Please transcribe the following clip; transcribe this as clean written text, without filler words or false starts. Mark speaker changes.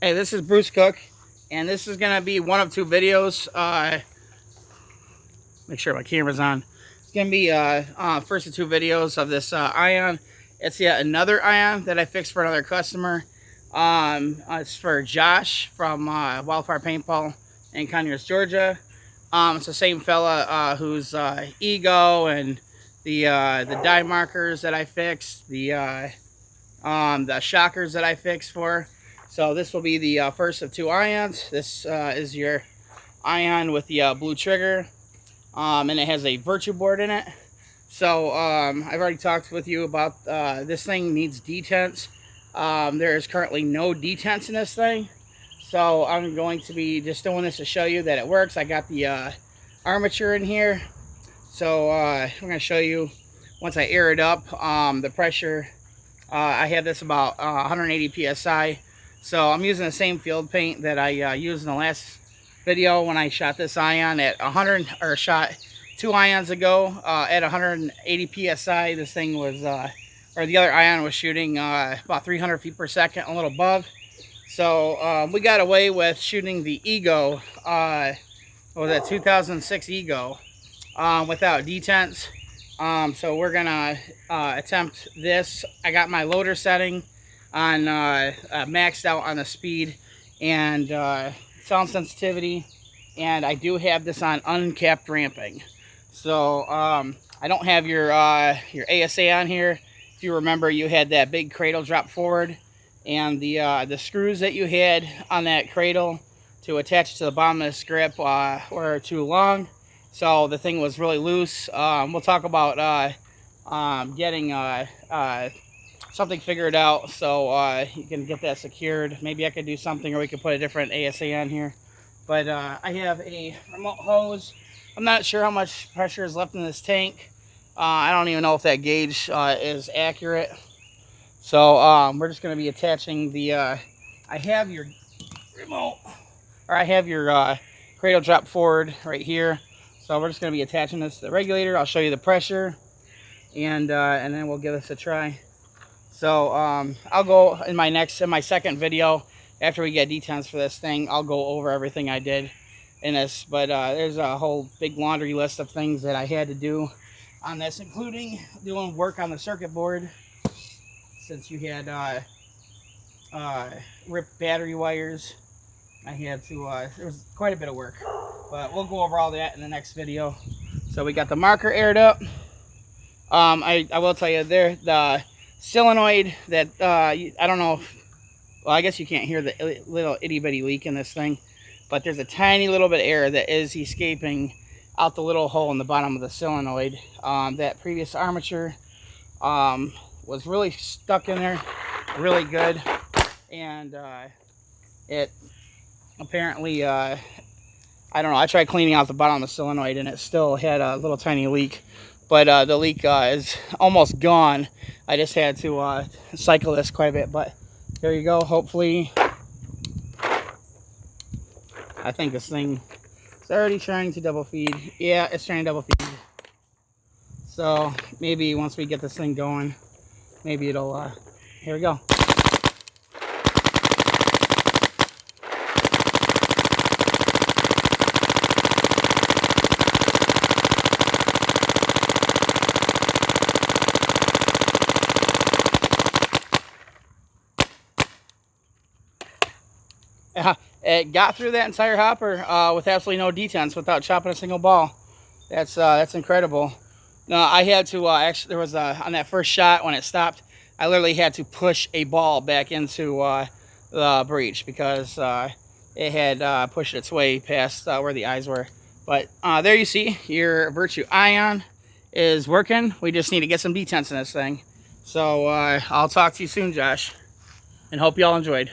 Speaker 1: Hey, this is Bruce Cook, and this is going to be one of two videos. Make sure my camera's on. It's going to be first of two videos of this ion. It's yet another ion that I fixed for another customer. It's for Josh from Wildfire paintball in Conyers, Georgia. It's the same fella whose ego and the dye markers that I fixed, the shockers that I fixed for. So this will be the first of two ions. This is your ion with the blue trigger, and it has a virtue board in it. So I've already talked with you about this thing needs detents. There is currently no detents in this thing. So I'm going to be just doing this to show you that it works. I got the armature in here. So I'm going to show you once I air it up the pressure. I have this about 180 psi. So I'm using the same field paint that I used in the last video when I shot this ion at 100, or shot two ions ago at 180 psi. This thing was, or the other ion was shooting about 300 feet per second, a little above. So we got away with shooting the Ego, what was that, 2006 Ego, without detents. So we're gonna attempt this. I got my loader setting on maxed out on the speed and sound sensitivity, and I do have this on uncapped ramping. So I don't have your ASA on here. If you remember, you had that big cradle drop forward, and the screws that you had on that cradle to attach to the bottom of this grip were too long, so the thing was really loose. We'll talk about getting something figured out so you can get that secured. Maybe I could do something, or we could put a different ASA on here. But I have a remote hose. I'm not sure how much pressure is left in this tank. I don't even know if that gauge is accurate. So we're just going to be attaching the I have your remote, or I have your cradle drop forward right here. So we're just going to be attaching this to the regulator. I'll show you the pressure, and then we'll give this a try. So I'll go in my second video after we get detents for this thing. I'll go over everything I did in this, but there's a whole big laundry list of things that I had to do on this, including doing work on the circuit board, since you had ripped battery wires. I had to, there was quite a bit of work, but we'll go over all that in the next video. So we got the marker aired up. I will tell you there, the solenoid that, I don't know if, well, I guess you can't hear the little itty bitty leak in this thing, but there's a tiny little bit of air that is escaping out the little hole in the bottom of the solenoid. That previous armature was really stuck in there really good, and it apparently, I don't know, I tried cleaning out the bottom of the solenoid and it still had a little tiny leak. But the leak is almost gone. I just had to cycle this quite a bit. But there you go. Hopefully, I think this thing is already trying to double feed. Yeah, it's trying to double feed. So maybe once we get this thing going, maybe it'll, here we go. It got through that entire hopper with absolutely no detents, without chopping a single ball. That's incredible. No, I had to actually, there was on that first shot when it stopped, I literally had to push a ball back into the breech because it had pushed its way past where the eyes were. But there you see, your Virtue ion is working. We just need to get some detents in this thing. So I'll talk to you soon, Josh, and hope you all enjoyed.